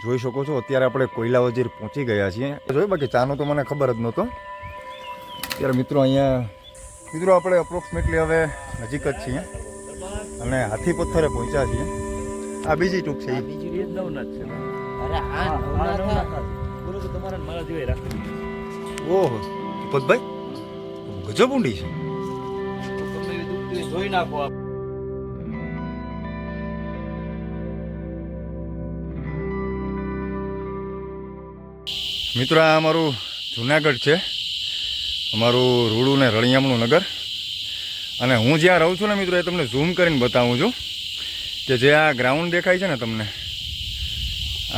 જોઈ શકો છો અત્યારે આપણે કોયલા વજીર પહોંચી ગયા છીએ. જોઈ બાકી ચાનો તો મને ખબર જ નહોતો. અત્યારે મિત્રો અહીંયા આપણે અપ્રોક્સિમેટલી હવે નજીક જ છીએ અને હાથી પથ્થરે પહોંચ્યા છીએ. આ બીજી ટૂંક છે. ઓહો પદભાઈ ગજબ ઊંડી છે. જોઈ નાખો. મિત્રો આ અમારું જુનાગઢ છે, અમારું રૂડું ને રળિયામણું નગર. અને હું જ્યાં રહું છું ને મિત્રો એ તમને ઝૂમ કરીને બતાવું છું કે જે આ ગ્રાઉન્ડ દેખાય છે ને તમને,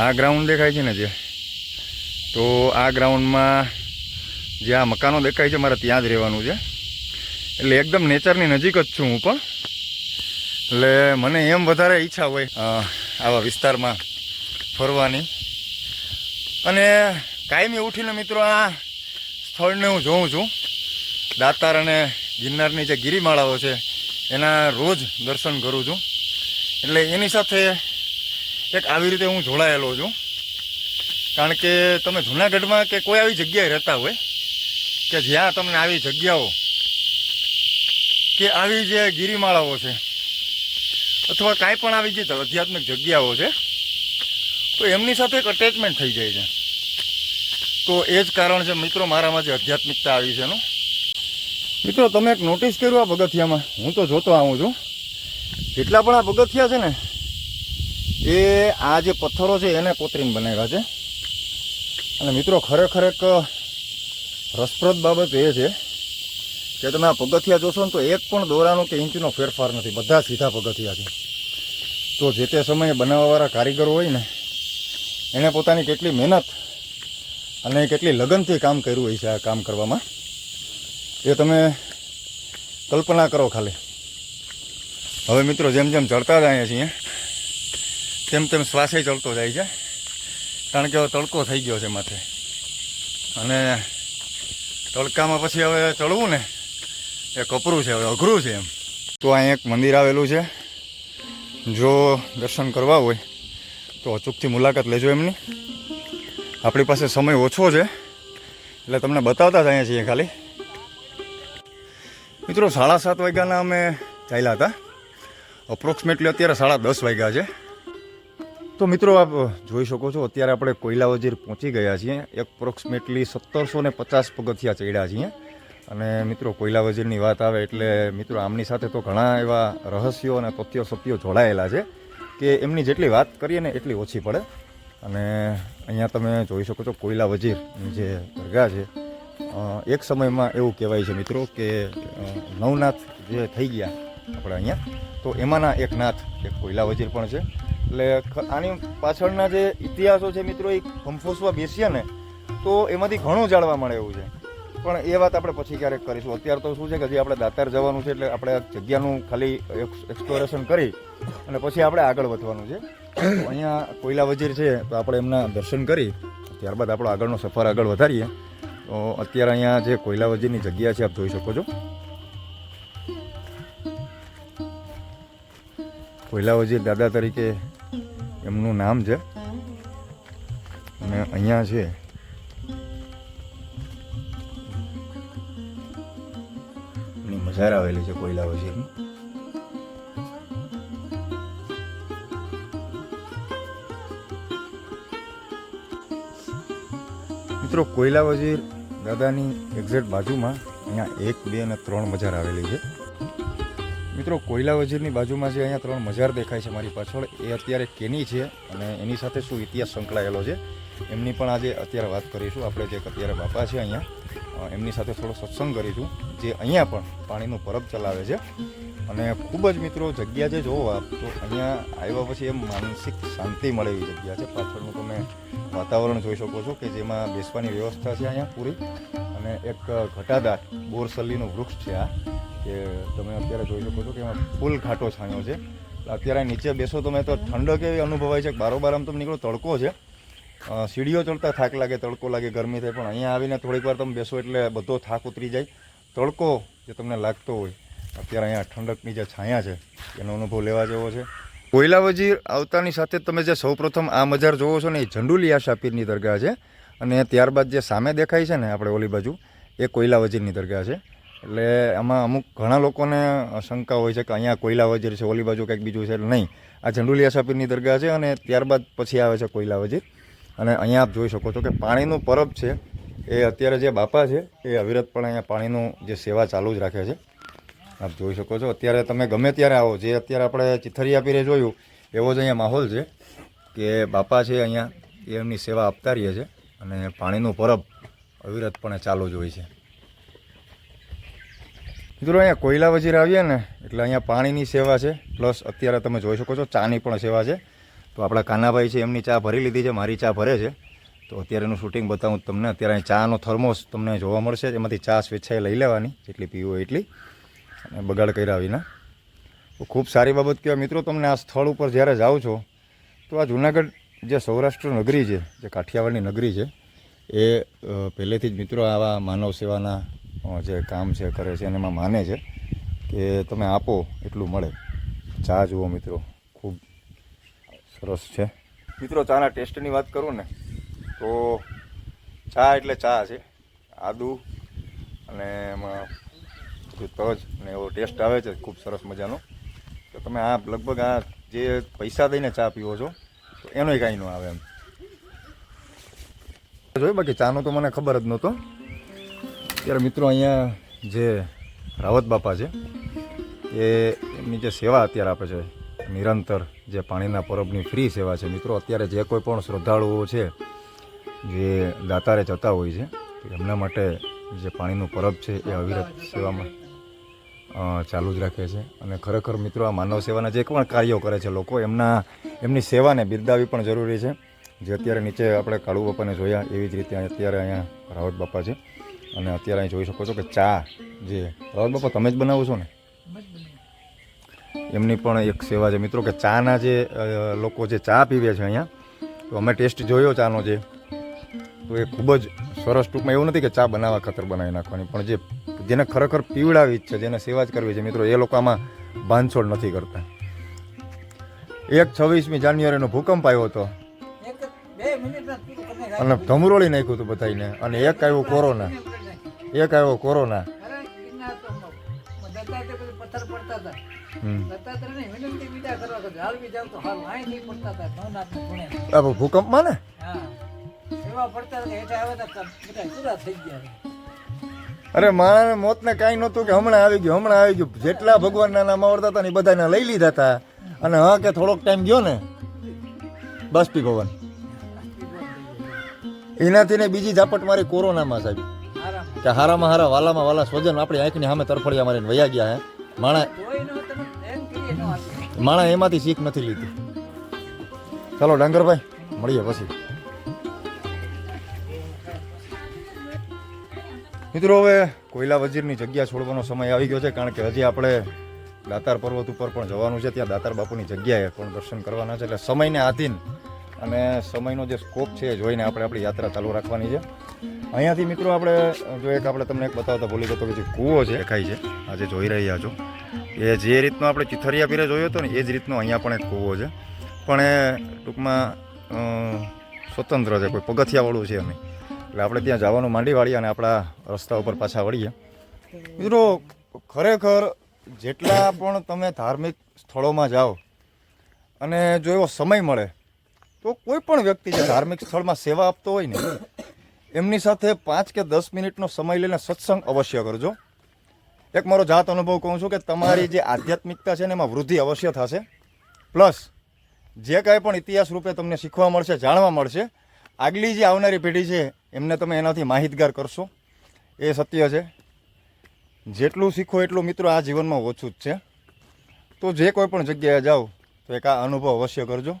આ ગ્રાઉન્ડ દેખાય છે ને જે, તો આ ગ્રાઉન્ડમાં જે આ મકાનો દેખાય છે મારે ત્યાં જ રહેવાનું છે. એટલે એકદમ નેચરની નજીક જ છું હું પણ. એટલે મને એમ વધારે ઈચ્છા હોય આવા વિસ્તારમાં ફરવાની. અને કાયમી ઉઠીને મિત્રો આ સ્થળને હું જોઉં છું. દાતાર અને ગિરનારની જે ગિરિમાળાઓ છે એના રોજ દર્શન કરું છું. એટલે એની સાથે એક આવી રીતે હું જોડાયેલો છું. કારણ કે તમે જૂનાગઢમાં કે કોઈ આવી જગ્યાએ રહેતા હોય કે જ્યાં તમને આવી જગ્યાઓ કે આવી જે ગિરિમાળાઓ છે અથવા કાંઈ પણ આવી જે આધ્યાત્મિક જગ્યાઓ છે તો એમની સાથે એક અટેચમેન્ટ થઈ જાય છે. તો એ જ કારણ છે મિત્રો મારામાં જે આધ્યાત્મિકતા આવી છે એનું. મિત્રો તમે એક નોટિસ કર્યું આ પગથિયામાં? હું તો જોતો આવું છું જેટલા પણ આ પગથિયા છે ને એ આ જે પથ્થરો છે એને કોતરીને બનાવ્યા છે. અને મિત્રો ખરેખર એક રસપ્રદ બાબત એ છે કે તમે આ પગથિયા જોશો ને તો એક પણ દોરાનો કે ઇંચનો ફેરફાર નથી, બધા સીધા પગથિયા છે. તો જે તે સમયે બનાવવાવાળા કારીગરો હોય ને એણે પોતાની કેટલી મહેનત અને કેટલી લગનથી કામ કર્યું હોય છે આ કામ કરવામાં, એ તમે કલ્પના કરો ખાલી. હવે મિત્રો જેમ જેમ ચડતા જાય છીએ તેમ તેમ શ્વાસે ચડતો જાય છે, કારણ કે હવે તડકો થઈ ગયો છે માથે. અને તડકામાં પછી હવે ચડવું ને એ કપરું છે, હવે અઘરું છે એમ. તો અહીં એક મંદિર આવેલું છે, જો દર્શન કરવા હોય તો અચૂકથી મુલાકાત લેજો એમની. આપણી પાસે સમય ઓછો છે એટલે તમને બતાવતા જ અહીંયા છીએ ખાલી. મિત્રો 7:30 વાગ્યાના અમે ચાલ્યા હતા, અપ્રોક્સિમેટલી અત્યારે 10:30 વાગ્યા છે. તો મિત્રો આપ જોઈ શકો છો અત્યારે આપણે કોયલા વજીર પહોંચી ગયા છીએ. એપ્રોક્સિમેટલી 1750 પગથિયા ચડ્યા છીએ. અને મિત્રો કોયલા વજીરની વાત આવે એટલે મિત્રો આમની સાથે તો ઘણા એવા રહસ્યો અને તથ્યો સત્યો જોડાયેલા છે કે એમની જેટલી વાત કરીએ ને એટલી ઓછી પડે. અને અહીંયા તમે જોઈ શકો છો કોયલા વજીરની જે દરગાહ છે, એક સમયમાં એવું કહેવાય છે મિત્રો કે 9 નાથ જે થઈ ગયા આપણે અહીંયા, તો એમાંના એક નાથ એક કોયલા વજીર પણ છે. એટલે આની પાછળના જે ઇતિહાસો છે મિત્રો એ કંફોસવા બેસીએ ને તો એમાંથી ઘણું જાણવા મળે એવું છે. પણ એ વાત આપણે પછી ક્યારેક કરીશું. અત્યારે તો શું છે કે હજી આપણે દાતાર જવાનું છે એટલે આપણે આ જગ્યાનું ખાલી એક્સપ્લોરેશન કરી અને પછી આપણે આગળ વધવાનું છે. તો અહીંયા કોયલા વજીર છે તો આપણે એમના દર્શન કરી ત્યારબાદ આપણો આગળનો સફર આગળ વધારીએ. તો અત્યારે અહીંયા જે કોયલા વજીરની જગ્યા છે આપ જોઈ શકો છો. કોયલા વજીર દાદા તરીકે એમનું નામ છે. અને અહીંયા છે એની મજાર આવેલી છે કોયલા વજીરની. મિત્રો કોયલા વજીર દાદાની એક્ઝેક્ટ બાજુમાં અહીંયા 1, 2 અને 3 મજાર આવેલી છે. મિત્રો કોયલા વજીરની બાજુમાં જે અહીંયા 3 મજાર દેખાય છે મારી પાછળ, એ અત્યારે કેની છે અને એની સાથે શું ઇતિહાસ સંકળાયેલો છે એમની પણ આજે અત્યારે વાત કરીશું. આપણે જે અત્યારે બાપા છે અહીંયા એમની સાથે થોડો સત્સંગ કરીશું, જે અહીંયા પણ પાણીનું પરબ ચલાવે છે. અને ખૂબ જ મિત્રો જગ્યા જે જોવો આપ તો અહીંયા આવ્યા પછી એમ માનસિક શાંતિ મળે એવી જગ્યા છે. પાછળનું તમે વાતાવરણ જોઈ શકો છો કે જેમાં બેસવાની વ્યવસ્થા છે અહીંયા પૂરી. અને એક ઘટાદાર બોરસલ્લીનું વૃક્ષ છે આ, કે તમે અત્યારે જોઈ શકો છો કે એમાં ફૂલ ઘાટો છાંયો છે. અત્યારે નીચે બેસો તમે તો ઠંડક એવી અનુભવાય છે. બારોબાર આમ તમે નીકળો તડકો છે, સીડીઓ ચડતા થાક લાગે, તડકો લાગે, ગરમી થાય, પણ અહીંયા આવીને થોડીક વાર તમે બેસો એટલે બધો થાક ઉતરી જાય. તડકો જે તમને લાગતો હોય અત્યારે અહીંયા ઠંડકની જે છાયા છે એનો અનુભવ લેવા જેવો છે. કોયલા વજીર આવતાની સાથે તમે જે સૌપ્રથમ આ મજાર જોવો છો ને એ ઝંડુલી આશા પીરની દરગાહ છે, અને ત્યારબાદ જે સામે દેખાય છે ને આપણે ઓલી બાજુ એ કોયલા વજીરની દરગાહ છે. એટલે આમાં અમુક ઘણા લોકોને શંકા હોય છે કે અહીંયા કોયલા વજીર છે, ઓલી બાજુ કંઈક બીજું છે. નહીં, આ ઝંડુલી આશા પીરની દરગાહ છે, અને ત્યારબાદ પછી આવે છે કોયલા વજીર. અને અહીંયા આપ જોઈ શકો છો કે પાણીનું પરબ છે એ અત્યારે જે બાપા છે એ અવિરતપણે અહીંયા પાણીનું જે સેવા ચાલુ જ રાખે છે. આપ જોઈ શકો છો અત્યારે તમે ગમે ત્યારે આવો, જે અત્યારે આપણે ચિથરિયા પીરે જોયું એવો જ અહીંયા માહોલ છે કે બાપા છે અહીંયા એ એમની સેવા આપતા રહીએ છે, અને પાણીનું પરબ અવિરતપણે ચાલુ જ હોય છે. મિત્રો અહીંયા કોયલા વજીર આવીએ ને એટલે અહીંયા પાણીની સેવા છે, પ્લસ અત્યારે તમે જોઈ શકો છો ચાની પણ સેવા છે. તો આપણા કાનાભાઈ છે એમની ચા ભરી લીધી છે, મારી ચા ભરે છે. તો અત્યારે એનું શૂટિંગ બતાવું તમને. અત્યારે અહીં ચાનો થર્મોસ તમને જોવા મળશે, એમાંથી ચા સ્વેચ્છાએ લઈ લેવાની જેટલી પીવો એટલી, અને બગાડ કર્યા વિના. તો ખૂબ સારી બાબત કહેવાય. મિત્રો તમને આ સ્થળ ઉપર જ્યારે જાઓ છો તો આ જૂનાગઢ જે સૌરાષ્ટ્ર નગરી છે, જે કાઠિયાવાડની નગરી છે, એ પહેલેથી જ મિત્રો આવા માનવ સેવાના જે કામ છે કરે છે, અને એમાં માને છે કે તમે આપો એટલું મળે. ચા જુઓ મિત્રો, ખૂબ સરસ છે. મિત્રો ચાના ટેસ્ટની વાત કરું ને તો ચા એટલે ચા છે, આદુ અને એમાં તજ અને એવો ટેસ્ટ આવે છે ખૂબ સરસ મજાનો. તો તમે આ લગભગ આ જે પૈસા દઈને ચા પીવો છો તો એનોય કાંઈ ન આવે એમ જોયું. બાકી ચાનો તો મને ખબર જ નહોતો. ત્યારે મિત્રો અહીંયા જે રાવત બાપા છે એ એમની જે સેવા અત્યારે આપે છે નિરંતર, જે પાણીના પરબની ફ્રી સેવા છે. મિત્રો અત્યારે જે કોઈ પણ શ્રદ્ધાળુઓ છે જે દાતારે જતા હોય છે એમના માટે જે પાણીનું પરબ છે એ અવિરત સેવામાં ચાલુ જ રાખે છે. અને ખરેખર મિત્રો આ માનવ સેવાના જે પણ કાર્યો કરે છે લોકો, એમની સેવાને બિરદાવવી પણ જરૂરી છે. જે અત્યારે નીચે આપણે કાળુ બાપાને જોયા એવી જ રીતે અત્યારે અહીંયા રાવત બાપા છે, અને અત્યારે અહીં જોઈ શકો છો કે ચા જે રાવત બાપા તમે જ બનાવો છો ને, એમની પણ એક સેવા છે મિત્રો કે ચાના જે લોકો જે ચા પીવે છે અહીંયા, તો અમે ટેસ્ટ જોયો ચાનો જે, તો એ ખૂબ જ સરસ. ટૂંકમાં એવું નથી કે ચા બનાવવા ખાતર બનાવી નાખવાની, પણ જેને ખરેખર પીવડાવી જ છે, જેને સેવા જ કરવી છે મિત્રો, એ લોકો આમાં બાંધછોડ નથી કરતા. 26મી જાન્યુઆરીનો ભૂકંપ આવ્યો હતો અને ધમરોળી નાખ્યું હતું બધાને, અને એક આવ્યો કોરોના. ભૂકંપમાં ને અરે મારા મોતને કાંઈ નહોતું કે હમણાં આવી ગયું. જેટલા ભગવાનના નામ આવડતા હતા ને એ બધાને લઈ લીધા હતા, અને હા કે થોડોક ટાઈમ ગયો ને બાષ્પી ભવન, એનાથી ને બીજી ઝાપટ મારી કોરોનામાં સાહેબ, કે હારામાં હારા વાલામાં વાલા સ્વજન આપણી આંખની સામે તરફડિયા મારીને વયા ગયા. માણા એમાંથી શીખ નથી લીધી. ચાલો ડાંગરભાઈ મળીએ પછી. મિત્રો હવે કોયલા વજીરની જગ્યા છોડવાનો સમય આવી ગયો છે, કારણ કે હજી આપણે દાતાર પર્વત ઉપર પણ જવાનું છે. ત્યાં દાતાર બાપુની જગ્યાએ પણ દર્શન કરવાના છે. એટલે સમયને આધીન અને સમયનો જે સ્કોપ છે એ જોઈને આપણે આપણી યાત્રા ચાલુ રાખવાની છે. અહીંયાથી મિત્રો આપણે જો આપણે તમને એક બતાવતા ભૂલી ગયો કે જે કૂવો છે દેખાય છે, આજે જોઈ રહ્યા છો, એ જે રીતનો આપણે ચિથરિયા પીરે જોયો હતો ને એ જ રીતનો અહીંયા પણ એક કૂવો છે, પણ એ ટૂંકમાં સ્વતંત્ર છે, કોઈ પગથિયાવાળું છે નહીં. એટલે આપણે ત્યાં જવાનું માંડી વાળીએ અને આપણા રસ્તા ઉપર પાછા વળીએ. મિત્રો ખરેખર જેટલા પણ તમે ધાર્મિક સ્થળોમાં જાઓ અને જો એવો સમય મળે તો કોઈ પણ વ્યક્તિ જે ધાર્મિક સ્થળમાં સેવા આપતો હોય ને એમની સાથે 5 કે 10 મિનિટનો સમય લઈને સત્સંગ અવશ્ય કરજો. એક મારો જાત અનુભવ કહું છું કે તમારી જે આધ્યાત્મિકતા છે ને એમાં વૃદ્ધિ અવશ્ય થશે. પ્લસ જે કાંઈ પણ ઇતિહાસ રૂપે તમને શીખવા મળશે, જાણવા મળશે, આગલી જે આવનારી પેઢી છે એમને તમે એનાથી માહિતગાર કરશો, એ સત્ય છે. જેટલું શીખો એટલું મિત્રો આ જીવનમાં ઓછું જ છે. તો જે કોઈ પણ જગ્યાએ જાઓ તો એક આ અનુભવ અવશ્ય કરજો.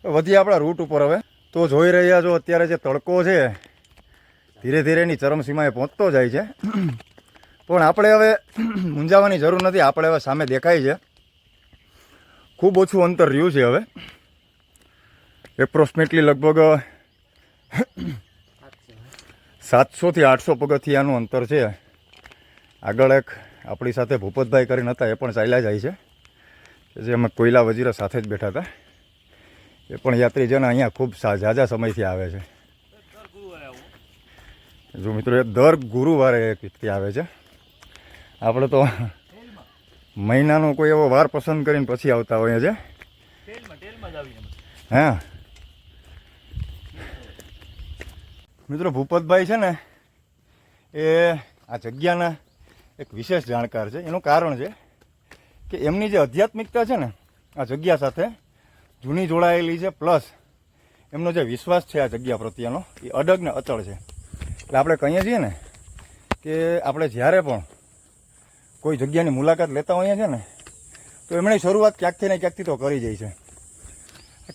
વધીએ આપણા રૂટ ઉપર. હવે તો જોઈ રહ્યા છો અત્યારે જે તડકો છે ધીરે ધીરે એની ચરમસીમાએ પહોંચતો જાય છે, પણ આપણે હવે મૂંઝાવાની જરૂર નથી. આપણે હવે સામે દેખાય છે ખૂબ ઓછું અંતર રહ્યું છે. હવે એપ્રોક્સિમેટલી લગભગ 700 થી 800 પગથિયાનું અંતર છે. આગળ એક આપણી સાથે ભૂપતભાઈ કરીને હતા, એ પણ ચાલ્યા જાય છે. જે અમે કોયલા વજીરા સાથે જ બેઠા હતા. એ પણ યાત્રીજનો અહીંયા ખૂબ ઝાઝા સમયથી આવે છે. જો મિત્રો, એ દર ગુરુવારે એક વ્યક્તિ આવે છે. આપણે તો મહિનાનો કોઈ એવો વાર પસંદ કરીને પછી આવતા હોઈએ છે. હા મિત્રો, ભૂપતભાઈ છે ને એ આ જગ્યાના એક વિશેષ જાણકાર છે. એનું કારણ છે કે એમની જે આધ્યાત્મિકતા છે ને આ જગ્યા સાથે જૂની જોડાયેલી છે, પ્લસ એમનો જે વિશ્વાસ છે આ જગ્યા પ્રત્યેનો એ અડગ ને અચળ છે. એટલે આપણે કહીએ છીએ ને કે આપણે જ્યારે પણ કોઈ જગ્યાની મુલાકાત લેતા હોઈએ છીએ ને તો એમણે શરૂઆત ક્યાંકથી ને ક્યાંકથી તો કરી જાય છે.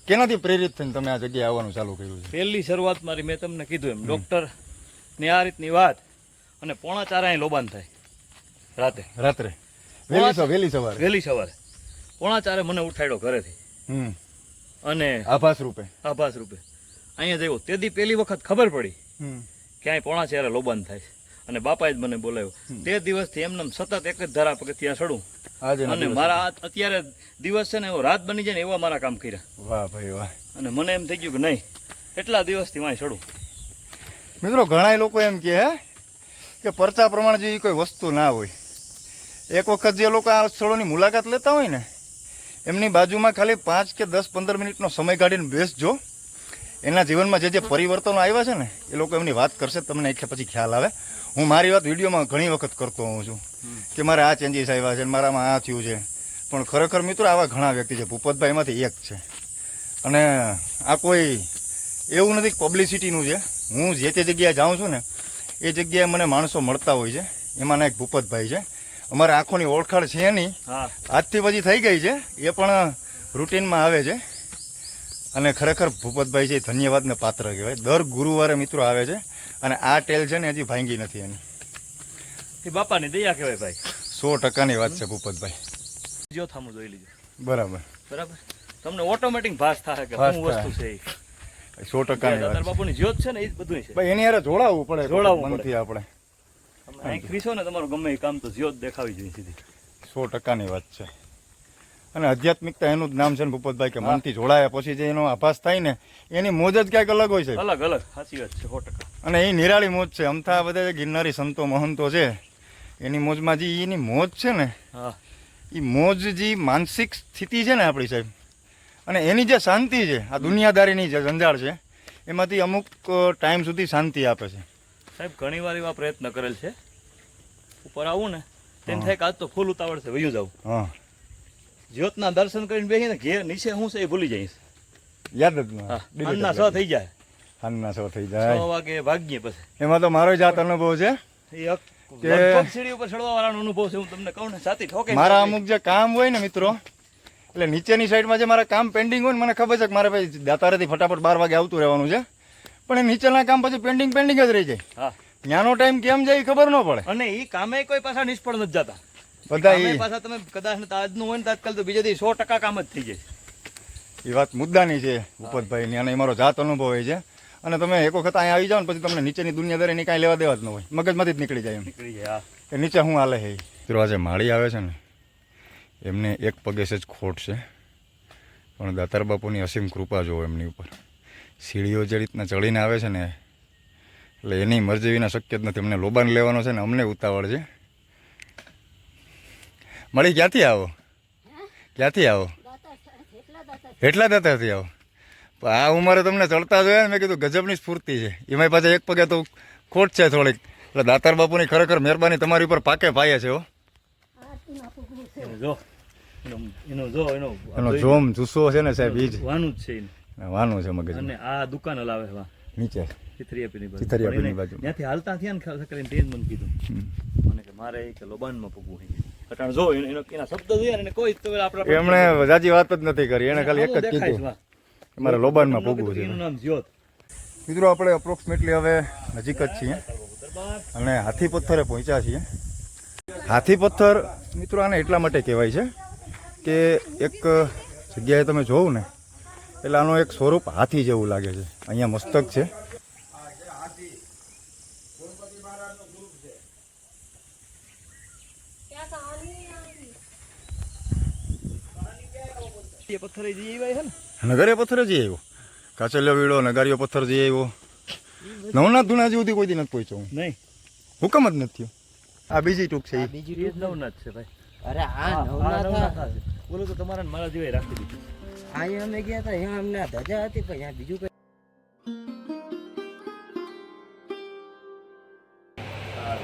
કેનાથી પ્રેરિત થઈને તમે આ જગ્યાએ આવવાનું ચાલુ કર્યું છે? પહેલી શરૂઆત મારી મેં તમને કીધું એમ ડૉક્ટરની આ રીતની વાત અને 3:45 અહીં લોબાન થાય રાત્રે વહેલી સવારે 3:45 મને ઉઠાડ્યો ઘરેથી અને આભાસ રૂપે અહીંયા જયો. તેથી પહેલી વખત ખબર પડી કે અહીં 3:45 લોબાન થાય અને બાપાએ જ મને બોલાવ્યો. તે દિવસથી એમને સતત એક જ ધારા પગથિયાં ચડું અને મારા અત્યારે દિવસ છે ને એવો રાત બની જાય ને એવા મારા કામ કર્યા. વાહ ભાઈ વાહ. અને મને એમ થઈ ગયું કે નહીં, એટલા દિવસથી વાંય ચડું. મિત્રો, ઘણા લોકો એમ કહે કે પરચા પ્રમાણે જેવી કોઈ વસ્તુ ના હોય. એક વખત જે લોકો આ સ્થળોની મુલાકાત લેતા હોય ને એમની બાજુમાં ખાલી 5 કે 10 15 મિનિટનો સમય કાઢીને બેસજો. એના જીવનમાં જે પરિવર્તનો આવ્યા છે ને એ લોકો એમની વાત કરશે, તમને એક પછી ખ્યાલ આવે. હું મારી વાત વિડીયોમાં ઘણી વખત કરતો હોઉં છું કે મારે આ ચેન્જીસ આવ્યા છે, મારામાં આ થયું છે. પણ ખરેખર મિત્રો આવા ઘણા વ્યક્તિ છે. ભૂપતભાઈ એમાંથી એક છે. અને આ કોઈ એવું નથી પબ્લિસિટીનું છે. હું જે તે જગ્યાએ જાઉં છું ને એ જગ્યાએ મને માણસો મળતા હોય છે. એમાંના એક ભૂપતભાઈ છે. અમારા આંખોની ઓળખાણ છે નહીં, આજથી પછી થઈ ગઈ છે. એ પણ રૂટીનમાં આવે છે. અને ખરેખર ભૂપતભાઈ છે ધન્યવાદને પાત્ર કહેવાય. દર ગુરુવારે મિત્રો આવે છે અને આ ટેલ છે ને હજી ભાંગી નથી એની. એ બાપાની દયા કહેવાય ભાઈ. 100%ની વાત છે ભૂપતભાઈ. જો થામું જોઈ લીધું. બરાબર. તમને ઓટોમેટિક ભાસ થાય કે શું વસ્તુ છે. 100%ની વાત. બાપુની જ્યોત છે ને એ જ બધું છે ભાઈ. એની હારે જોડાવવું પડે મનથી આપણે. અહીં ખરીશો ને તમારું ગમે એ કામ તો જ્યોત દેખાવી જોઈએ સીધી. 100%ની વાત છે. અને આધ્યાત્મિકતા એનું જ નામ છે ને ભૂપતભાઈ, કે મનથી જોડાયા પછી જે એનો આભાસ થાય ને એની મોજ જ ક્યાંક અલગ હોય છે. અલગ સાચી વાત છે 100%. અને એ નિરાળી મોજ છે. અમથા બધા ગિરનારી સંતો મહંતો છે એની મોજમાં જે એની મોજ છે ને એ મોજ જે માનસિક સ્થિતિ છે ને આપણી સાહેબ, અને એની જે શાંતિ છે આ દુનિયાદારીની જે જંજાળ છે એમાંથી અમુક ટાઈમ સુધી શાંતિ આપે છે. સાહેબ ઘણી વાર એવા પ્રયત્ન કરેલ છે ઉપર આવું ને તેમ થાય કે આજ તો ફૂલ ઉતાવળ છે વયું જાઉં. હા, જ્યોતના દર્શન કરીને બેસીને ઘેર નીચે હું છે એ ભૂલી જઈશ. યાદ જ સાંજના 6 થઈ જાય. 6 વાગે ભાગીએ પછી. એમાં તો મારો જાત અનુભવ છે કે સીડી ઉપર ચડવા વાળાનો અનુભવ છે. હું તમને કહું ને સાથી ઠોકે. મારા અમુક જે કામ હોય ને મિત્રો, એટલે નીચેની સાઈડમાં જે મારા કામ પેન્ડિંગ હોય ને મને ખબર છે કે મારે ભાઈ દાતારેથી ફટાફટ 12 વાગે આવતું રહેવાનું છે, પણ એ નીચેના કામ પછી પેન્ડિંગ જ રહી જાય. હા, ત્યાંનો ટાઈમ કેમ જાય ખબર ન પડે. અને એ કામે કોઈ પાછા નિષ્ફળ નથી જતા. બધા પાછા તમે કદાચ આજનું હોય ને તાત્કાલ તો બીજે દી 100% કામ જ થઈ જાય. એ વાત મુદ્દાની છે ભૂપતભાઈની, અને મારો જાત અનુભવ હોય છે. અને તમે એક વખત અહીંયા આવી જાઓ ને પછી તમને નીચેની દુનિયાદારીની કાંઈ લેવા દેવા જ ન હોય, મગજમાંથી જ નીકળી જાય. નીકળી જાય કે નીચે શું હાલે છે. મિત્રો આજે માળી આવે છે ને એમને એક પગે જ ખોટ છે, પણ દાતાર બાપુની અસીમ કૃપા જોવો એમની ઉપર. સીડીઓ જે રીતના ચડીને આવે છે ને એટલે એની મરજી વિના શક્ય જ નથી. અમને લોબાન લેવાનો છે ને અમને ઉતાવળ છે. મળી ક્યાંથી આવો? એટલા દાતારથી આવો? આ ઉંમરે તમને ચડતા જોયા ને મેં કીધું ગજબની સ્ફૂર્તિ છે. એમાં પાછા એક પગે તો ખોટ છે થોડીક. એટલે દાતાર બાપુની ખરેખર મહેરબાની તમારી ઉપર પાકે પાયે છે. એનો જોમ જુસ્સો છે ને સાહેબ, ઈ જ વાનું જ છે. વાનું છે મગજ. અને આ દુકાન હલાવે છે નીચે ચિથરિયાપીની બાજુ. ત્યાંથી હાલતા થયા ને ખાસ કરીને તેજ મને કીધું મને કે મારે કે લોબાનમાં પગવું છે. અટાણ જો એના શબ્દ જોયા ને કોઈ તો આપણે એમણે જાજી વાત જ નથી કરી. એને ખાલી એક જ કીધું મારે લોબાનમાં પગવું છે. એનું નામ જ્યોત. મિત્રો આપણે અપ્રોક્સિમેટલી હવે નજીક જ છીએ અને હાથી પથ્થરે પહોંચ્યા છીએ. હાથી પથ્થર મિત્રો આને એટલા માટે કહેવાય છે કે એક જગ્યાએ તમે જોવું ને એટલે આનું એક સ્વરૂપ હાથી જેવું લાગે છે. અહીંયા મસ્તક છે. એ પથ્થર જઈ આવ્યા છે ને નગરે પથ્થર જઈ આવ્યો, કાચલિયો વીડો નગારીઓ પથ્થર જઈ આવ્યો. નવનાથ ધુણાજી સુધી કોઈ દી નથી પહોંચ્યો હું. નહીં, હુકમ જ નથી થયો. આ બીજી ટૂંક છે એ જ નવનાથ છે ભાઈ. અરે આ નવનાથ બોલો તો તમારા ને મારા જેવાય રાખી દીધું. અહીંયા અમે ગયા હતા, અહીંયા અમને ધજા હતી, પણ અહીંયા બીજું કઈ.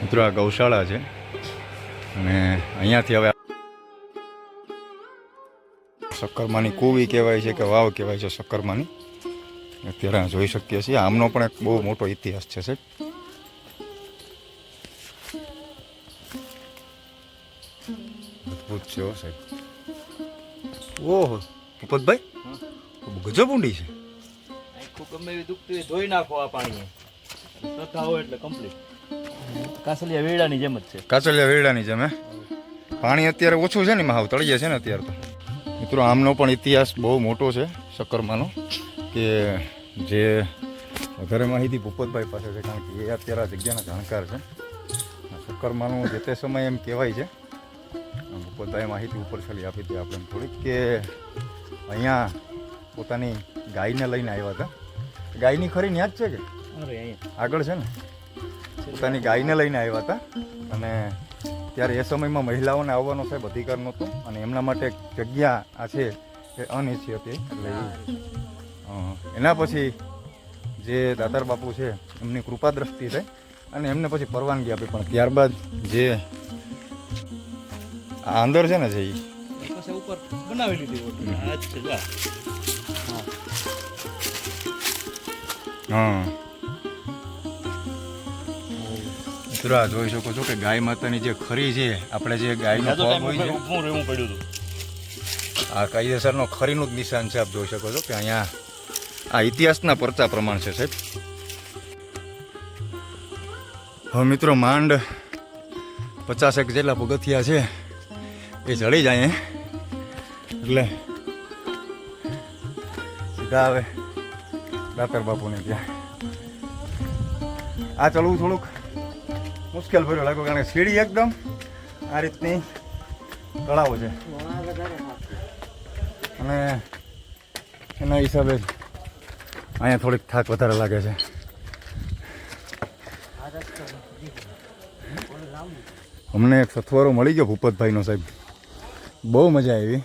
મિત્રો આ ગૌશાળા છે અને અહીંયાથી હવે શક્કરમાની કૂવી કહેવાય છે કે વાવ કહેવાય છે શક્કરમાની, અત્યારે જોઈ શકીએ છીએ. આમનો પણ એક બહુ મોટો ઇતિહાસ છે સાહેબ. અદભુત છે હો સાહેબ. ઓહો ભૂપતભાઈ, ગજબ ઊંડી છે. આખું ગમે એવી દુખતી હોય ધોઈ નાખો આ પાણી, શ્રદ્ધા હોય એટલે કમ્પ્લીટ. કાસલિયા વેડાની જેમ જ છે. કાચલિયા વેરડાની જેમ હે. પાણી અત્યારે ઓછું છે ને એમાં હાવ તળિયે છે ને અત્યારે તો. મિત્રો આમનો પણ ઇતિહાસ બહુ મોટો છે શક્કરમાનો, કે જે વધારે માહિતી ભૂપતભાઈ પાસે છે, કારણ કે એ અત્યારે આ જગ્યાના જાણકાર છે. શક્કરમાનું જે તે સમય એમ કહેવાય છે, ભૂપતભાઈ માહિતી ઉપર છેલ્લી આપી હતી આપણે થોડીક, કે અહીંયા પોતાની ગાયને લઈને આવ્યા હતા. ગાયની ખરી ન્યા જ છે કે અરે અહીંયા આગળ છે ને, પોતાની ગાયને લઈને આવ્યા હતા. અને ત્યારે એ સમયમાં મહિલાઓને આવવાનો સાહેબ અધિકાર નહોતો, અને એમના માટે એક જગ્યા આ છે એ અનિચ્છી હતી. એટલે એના પછી જે દાતાર બાપુ છે એમની કૃપા દ્રષ્ટિ થઈ અને એમને પછી પરવાનગી આપી. પણ ત્યારબાદ જે આ અંદર છે ને જે પાસે ઉપર બનાવી લીધી હોટલ. આ જ છે જા. હા મિત્રો આ જોઈ શકો છો કે ગાય માતાની જે ખરી છે, આપણે જે ગાયનો પગ હોય છે, ઊભું રહેવું પડ્યું હતું. આ કાયદેસરનો ખરીનું જ નિશાન છે. આપ જોઈ શકો છો કે અહીંયા આ ઇતિહાસના પરચા પ્રમાણ છે સાહેબ. હવે મિત્રો માંડ 50 જેટલા પગથિયા છે એ ચડી જાય એટલે સીધા આવે દાતાર બાપુને ત્યાં. આ ચડવું થોડુંક મુશ્કેલ ભર્યું લાગ્યું, કારણ કે સીડી એકદમ આ રીતની તળાવ છે અને એના હિસાબે અહીંયા થોડીક થાક વધારે લાગે છે. અમને એક સથવારો મળી ગયો ભૂપતભાઈનો સાહેબ, બહુ મજા આવી.